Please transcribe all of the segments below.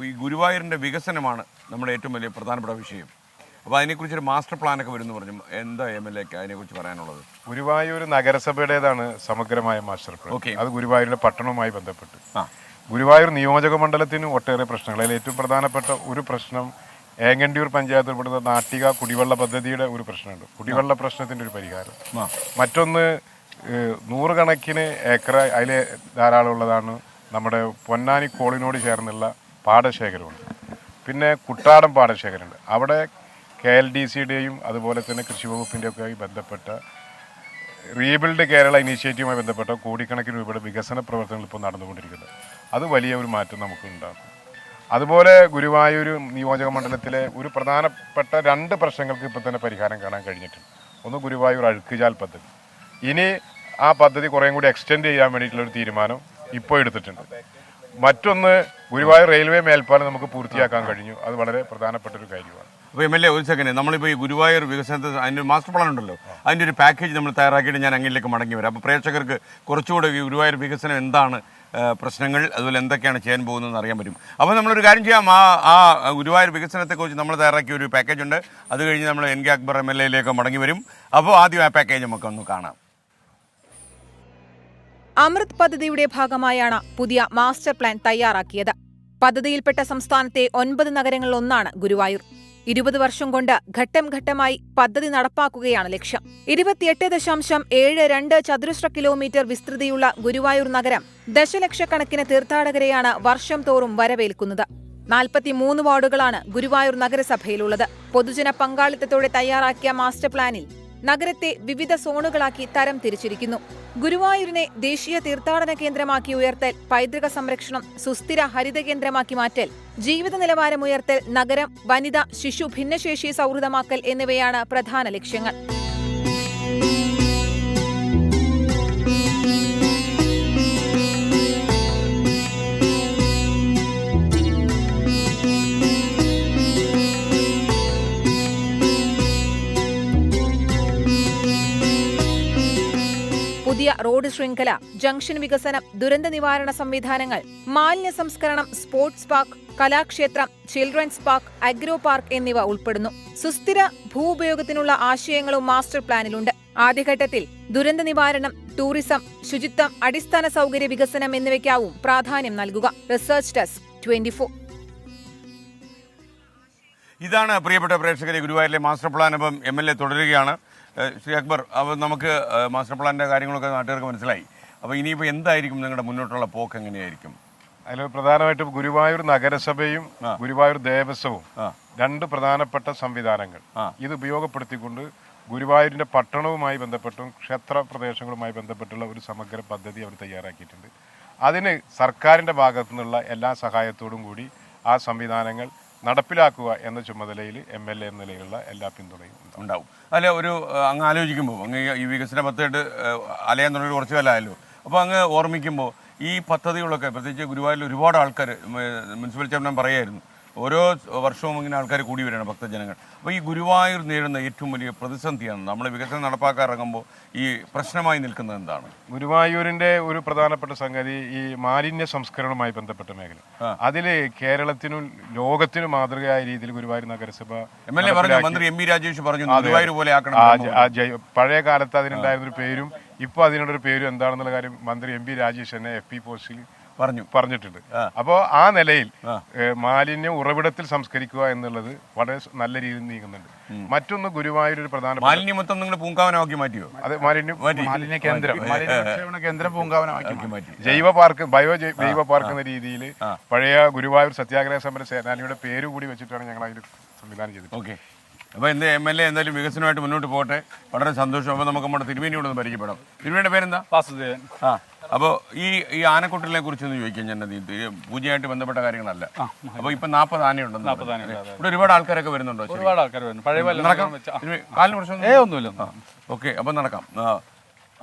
ഈ ഗുരുവായൂരിൻ്റെ വികസനമാണ് നമ്മുടെ ഏറ്റവും വലിയ പ്രധാനപ്പെട്ട വിഷയം. അപ്പോൾ അതിനെക്കുറിച്ചൊരു മാസ്റ്റർ പ്ലാനൊക്കെ വരുമെന്ന് പറഞ്ഞു. എന്താ MLA ക്ക് അതിനെക്കുറിച്ച് പറയാനുള്ളത്? ഗുരുവായൂർ നഗരസഭയുടേതാണ് സമഗ്രമായ മാസ്റ്റർ പ്ലാൻ. അത് ഗുരുവായൂരിൻ്റെ പട്ടണവുമായി ബന്ധപ്പെട്ട്. ഗുരുവായൂർ നിയോജക മണ്ഡലത്തിന് ഒട്ടേറെ പ്രശ്നങ്ങൾ. അതിൽ ഏറ്റവും പ്രധാനപ്പെട്ട ഒരു പ്രശ്നം ഏങ്ങണ്ടിയൂർ പഞ്ചായത്തിൽ പെടുന്ന നാട്ടിക കുടിവെള്ള പദ്ധതിയുടെ ഒരു പ്രശ്നമുണ്ട്. കുടിവെള്ള പ്രശ്നത്തിൻ്റെ ഒരു പരിഹാരം. മറ്റൊന്ന് നൂറുകണക്കിന് ഏക്കർ അതിൽ ധാരാളം ഉള്ളതാണ് നമ്മുടെ പൊന്നാനി കോളിനോട് ചേർന്നുള്ള പാടശേഖരമുണ്ട്. പിന്നെ കുട്ടാടം പാടശേഖരമുണ്ട്. അവിടെ KLDCയുടെയും അതുപോലെ തന്നെ കൃഷി വകുപ്പിൻ്റെയൊക്കെ ബന്ധപ്പെട്ട റീബിൽഡ് കേരള ഇനീഷ്യേറ്റീവുമായി ബന്ധപ്പെട്ട കോടിക്കണക്കിന് രൂപയുടെ വികസന പ്രവർത്തനങ്ങൾ ഇപ്പോൾ നടന്നുകൊണ്ടിരിക്കുന്നത്. അത് വലിയ ഒരു മാറ്റം നമുക്ക് ഉണ്ടാക്കും. അതുപോലെ ഗുരുവായൂർ നിയോജക മണ്ഡലത്തിലെ ഒരു പ്രധാനപ്പെട്ട 2 പ്രശ്നങ്ങൾക്ക് ഇപ്പോൾ തന്നെ പരിഹാരം കാണാൻ കഴിഞ്ഞിട്ടുണ്ട്. ഒന്ന് ഗുരുവായൂർ അഴുക്കുചാൽ പദ്ധതി. ഇനി ആ പദ്ധതി കുറേയും കൂടി എക്സ്റ്റെൻഡ് ചെയ്യാൻ വേണ്ടിയിട്ടുള്ളൊരു തീരുമാനം ഇപ്പോൾ എടുത്തിട്ടുണ്ട്. മറ്റൊന്ന് ഗുരുവായൂർ റെയിൽവേ മേൽപ്പാലം നമുക്ക് പൂർത്തിയാക്കാൻ കഴിഞ്ഞു. അത് വളരെ പ്രധാനപ്പെട്ട ഒരു കാര്യമാണ്. അപ്പോൾ MLA ഒരു സെക്കൻഡ്, നമ്മളിപ്പോൾ ഈ ഗുരുവായൂർ വികസനത്തിൽ അതിൻ്റെ മാസ്റ്റർ പ്ലാൻ ഉണ്ടല്ലോ, അതിൻ്റെ ഒരു പാക്കേജ് നമ്മൾ തയ്യാറാക്കിയിട്ട് ഞാൻ അങ്ങിലേക്ക് മടങ്ങി വരാം. അപ്പോൾ പ്രേക്ഷകർക്ക് കുറച്ചുകൂടെ ഈ ഗുരുവായൂർ വികസനം എന്താണ്, പ്രശ്നങ്ങൾ, അതുപോലെ എന്തൊക്കെയാണ് ചെയ്യാൻ പോകുന്നതെന്ന് അറിയാൻ പറ്റും. അപ്പോൾ നമ്മളൊരു കാര്യം ചെയ്യാം, ആ ഗുരുവായൂർ വികസനത്തെക്കുറിച്ച് നമ്മൾ തയ്യാറാക്കിയ ഒരു പാക്കേജ് ഉണ്ട്. അത് കഴിഞ്ഞ് നമ്മൾ NK അക്ബർ MLAയിലേക്ക് മടങ്ങി വരും. അപ്പോൾ ആദ്യം ആ പാക്കേജ് നമുക്ക് ഒന്ന് കാണാം. അമൃത് പദ്ധതിയുടെ ഭാഗമായാണ് പുതിയ മാസ്റ്റർ പ്ലാൻ തയ്യാറാക്കിയത്. പദ്ധതിയിൽപ്പെട്ട സംസ്ഥാനത്തെ 9 നഗരങ്ങളിലൊന്നാണ് ഗുരുവായൂർ. 20 വർഷം കൊണ്ട് ഘട്ടം ഘട്ടമായി പദ്ധതി നടപ്പാക്കുകയാണ് ലക്ഷ്യം. 28.72 ചതുരശ്ര കിലോമീറ്റർ വിസ്തൃതിയുള്ള ഗുരുവായൂർ നഗരം ദശലക്ഷക്കണക്കിന് തീർത്ഥാടകരെയാണ് വർഷം തോറും വരവേൽക്കുന്നത്. 43 വാർഡുകളാണ് ഗുരുവായൂർ നഗരസഭയിലുള്ളത്. പൊതുജന പങ്കാളിത്തത്തോടെ തയ്യാറാക്കിയ മാസ്റ്റർ പ്ലാനിൽ നഗരത്തെ വിവിധ സോണുകളാക്കി തരം തിരിച്ചിരിക്കുന്നു. ഗുരുവായൂരിനെ ദേശീയ തീർത്ഥാടന കേന്ദ്രമാക്കി ഉയർത്തൽ, പൈതൃക സംരക്ഷണം, സുസ്ഥിര ഹരിത കേന്ദ്രമാക്കി മാറ്റൽ, ജീവിത നിലവാരമുയർത്തൽ, നഗരം, വനിത, ശിശു, ഭിന്നശേഷി സൗഹൃദമാക്കൽ എന്നിവയാണ് പ്രധാന ലക്ഷ്യങ്ങൾ. പുതിയ റോഡ് ശൃംഖല, ജംഗ്ഷൻ വികസനം, ദുരന്ത നിവാരണ സംവിധാനങ്ങൾ, മാലിന്യ സംസ്കരണം, sports park, Kalakshetra, children's park, agro park എന്നിവ ഉൾപ്പെടുന്നു. സുസ്ഥിര ഭൂപയോഗത്തിനുള്ള ആശയങ്ങളും മാസ്റ്റർ പ്ലാനിലുണ്ട്. ആദ്യഘട്ടത്തിൽ ദുരന്ത നിവാരണം, ടൂറിസം, ശുചിത്വം, അടിസ്ഥാന സൗകര്യ വികസനം എന്നിവയ്ക്കാവും പ്രാധാന്യം നൽകുക. Research desk 24. ഇതാണ് പ്രിയപ്പെട്ട പ്രേക്ഷകരെ ഗുരുവായൂരിലെ മാസ്റ്റർ പ്ലാൻ. അപ്പം MLA തുടരുകയാണ്. ശ്രീ അക്ബർ, അപ്പോൾ നമുക്ക് മാസ്റ്റർ പ്ലാനിൻ്റെ കാര്യങ്ങളൊക്കെ നാട്ടുകാർക്ക് മനസ്സിലായി. അപ്പോൾ ഇനിയിപ്പോൾ എന്തായിരിക്കും നിങ്ങളുടെ മുന്നോട്ടുള്ള പോക്ക്, എങ്ങനെയായിരിക്കും? അതിൽ പ്രധാനമായിട്ടും ഗുരുവായൂർ നഗരസഭയും ഗുരുവായൂർ ദേവസ്വവും 2 പ്രധാനപ്പെട്ട സംവിധാനങ്ങൾ ഇത് ഉപയോഗപ്പെടുത്തിക്കൊണ്ട് ഗുരുവായൂരിൻ്റെ പട്ടണവുമായി ബന്ധപ്പെട്ടും ക്ഷേത്ര പ്രദേശങ്ങളുമായി ബന്ധപ്പെട്ടുള്ള ഒരു സമഗ്ര പദ്ധതി അവർ തയ്യാറാക്കിയിട്ടുണ്ട്. അതിന് സർക്കാരിൻ്റെ ഭാഗത്തു നിന്നുള്ള എല്ലാ സഹായത്തോടും കൂടി ആ സംവിധാനങ്ങൾ നടപ്പിലാക്കുക എന്ന ചുമതലയിൽ MLA എന്ന നിലയിലുള്ള എല്ലാ പിന്തുണയും ഉണ്ടാവും. അല്ല, ഒരു അങ്ങ് ആലോചിക്കുമ്പോൾ അങ്ങ് ഈ വികസന പദ്ധതിയായിട്ട് അലയാൻ തുടങ്ങി കുറച്ച് കാലമായല്ലോ. അപ്പോൾ അങ്ങ് ഓർമ്മിക്കുമ്പോൾ ഈ പദ്ധതികളൊക്കെ പ്രത്യേകിച്ച് ഗുരുവായൂരിൽ ഒരുപാട് ആൾക്കാർ, മുനിസിപ്പൽ ചെയർമാൻ പറയായിരുന്നു, ഓരോ വർഷവും ഇങ്ങനെ ആൾക്കാർ കൂടി വരികയാണ്, ഭക്തജനങ്ങൾ. അപ്പോൾ ഈ ഗുരുവായൂർ നേരിടുന്ന ഏറ്റവും വലിയ പ്രതിസന്ധിയാണ് നമ്മൾ വികസനം നടപ്പാക്കാൻ ഇറങ്ങുമ്പോൾ ഈ പ്രശ്നമായി നിൽക്കുന്നത് എന്താണ്? ഗുരുവായൂരിൻ്റെ ഒരു പ്രധാനപ്പെട്ട സംഗതി ഈ മാലിന്യ സംസ്കരണവുമായി ബന്ധപ്പെട്ട മേഖല. അതിൽ കേരളത്തിനും ലോകത്തിനും മാതൃകയായ രീതിയിൽ ഗുരുവായൂർ നഗരസഭ MLA പറഞ്ഞു, മന്ത്രി MP രാജേഷ് പറഞ്ഞു ഗുരുവായൂർ പോലെ ആക്കണം. പഴയ കാലത്ത് അതിനുണ്ടായിരുന്നൊരു പേരും ഇപ്പോൾ അതിനുള്ളൊരു പേരും എന്താണെന്നുള്ള കാര്യം മന്ത്രി MP രാജേഷ് തന്നെ FP പോസ്റ്റിൽ പറഞ്ഞിട്ടുണ്ട്. അപ്പോൾ ആ നിലയിൽ മാലിന്യം ഉറവിടത്തിൽ സംസ്കരിക്കുക എന്നുള്ളത് വളരെ നല്ല രീതിയിൽ നീങ്ങുന്നുണ്ട്. മറ്റൊന്ന് ഗുരുവായൂർ ഒരു പ്രധാന മാലിന്യം മൊത്തം നിങ്ങൾ പൂങ്കാവനമാക്കി മാറ്റിയോ? അതെ, മാലിന്യ കേന്ദ്രം പൂങ്കാവനമാക്കി മാറ്റി. ജൈവ പാർക്ക് എന്ന രീതിയിൽ പഴയ ഗുരുവായൂർ സത്യാഗ്രഹ സമര സേനാനിയുടെ പേര് കൂടി വെച്ചിട്ടാണ് ഞങ്ങൾ അതിൽ സംവിധാനം ചെയ്തത്. ഓക്കെ, അപ്പോൾ MLA എന്തായാലും വികസനമായിട്ട് മുന്നോട്ട് പോകട്ടെ. വളരെ സന്തോഷം. അപ്പോൾ നമുക്ക് നമ്മുടെ തിരുമേനിയോടൊന്ന് പരിചയപ്പെടാം. തിരുമേനിയുടെ പേരെന്താ? വാസുദേവൻ. അപ്പോൾ ഈ ആനക്കൂട്ടിനെ കുറിച്ചൊന്ന് ചോദിക്കാം. ഞാൻ പൂജയായിട്ട് ബന്ധപ്പെട്ട കാര്യങ്ങളല്ല. അപ്പോൾ ഇപ്പം 40 ആനയുണ്ടെന്ന്. 40 ആന. ഇവിടെ ഒരുപാട് ആൾക്കാരൊക്കെ വരുന്നുണ്ടോ? ഒരുപാട് ആൾക്കാർ വരുന്നു. പഴയ കാലിന് പ്രശ്നം ഒന്നുമില്ല. ഓക്കെ, അപ്പം നടക്കാം.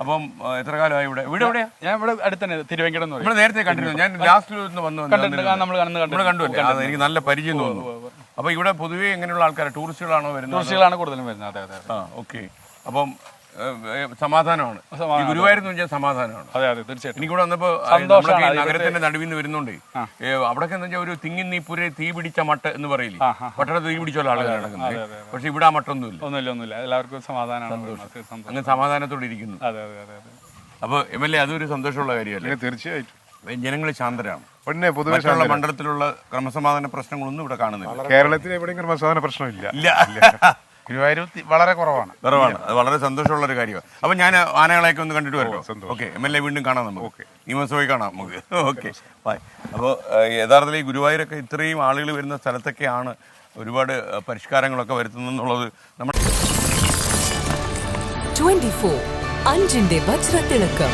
അപ്പം എത്ര കാലമായി ഇവിടെ? എവിടെയാ? ഞാൻ ഇവിടെ അടുത്ത് തന്നെ തിരുവെങ്കടം. നമ്മൾ നേരത്തെ കണ്ടിരുന്നു. ഞാൻ ലാസ്റ്റിൽ വന്ന് കണ്ടു. എനിക്ക് നല്ല പരിചയം തോന്നുന്നു. അപ്പോൾ ഇവിടെ പൊതുവേ എങ്ങനെയുള്ള ആൾക്കാർ, ടൂറിസ്റ്റുകളാണോ വരുന്നത്? ടൂറിസ്റ്റുകളാണ് കൂടുതലും വരുന്നത്. അതെ. ഓക്കെ. അപ്പം സമാധാനമാണ്. ഈ ഗുരുവായൂർ എന്ന് പറഞ്ഞാൽ സമാധാനമാണ്. അതെ അതെ തീർച്ചയായിട്ടും. എനിക്കൂടെ വന്നപ്പോ സന്തോഷമാണ്. നമ്മളൊക്കെ ഈ നഗരത്തിന്റെ നടുവിൽ നിന്ന് വരുന്നുണ്ട്. അവിടെയൊക്കെ എന്ന് വെച്ചാൽ ഒരു തിങ്ങിന്നീപ്പുരെ തീ പിടിച്ച മട്ട് എന്ന് പറയില്ലേ, പട്ടണത്തിൽ തീ പിടിച്ചുള്ള ആളുകൾ നടക്കുന്നത്. പക്ഷെ ഇവിടെ ആ മട്ടൊന്നുമില്ല. ഒന്നുമില്ല എല്ലാവർക്കും സമാധാനമാണ്. അങ്ങനെ സമാധാനത്തോടെ ഇരിക്കുന്നു. അതെ അതെ അതെ അതെ. അപ്പൊ MLA അതൊരു സന്തോഷമുള്ള കാര്യമല്ലേ? തീർച്ചയായിട്ടും ജനങ്ങൾ ശാന്തരാണ്. പിന്നെ പൊതുവെ മറ്റുള്ള മണ്ഡലത്തിലുള്ള ക്രമസമാധാന പ്രശ്നങ്ങളൊന്നും ഇവിടെ കാണുന്നില്ല. കേരളത്തിൽ എവിടെയും ക്രമസമാധാന പ്രശ്നമില്ല. ഗുരുവായൂർ വളരെ കുറവാണ്. അത് വളരെ സന്തോഷമുള്ള ഒരു കാര്യമാണ്. അപ്പൊ ഞാൻ ആനകളെയൊക്കെ ഒന്ന് കണ്ടിട്ട് വരട്ടോ. ഓക്കെ, MLA വീണ്ടും കാണാം, നമുക്ക് നിയമസഭയിൽ കാണാം നമുക്ക്. Okay bye. അപ്പോൾ യഥാർത്ഥത്തിൽ ഈ ഗുരുവായൂരൊക്കെ ഇത്രയും ആളുകൾ വരുന്ന സ്ഥലത്തൊക്കെയാണ് ഒരുപാട് പരിഷ്കാരങ്ങളൊക്കെ വരുത്തുന്നുള്ളത് നമ്മൾ 24 അഞ്ചിന്റെ വജ്രത്തിളക്കം.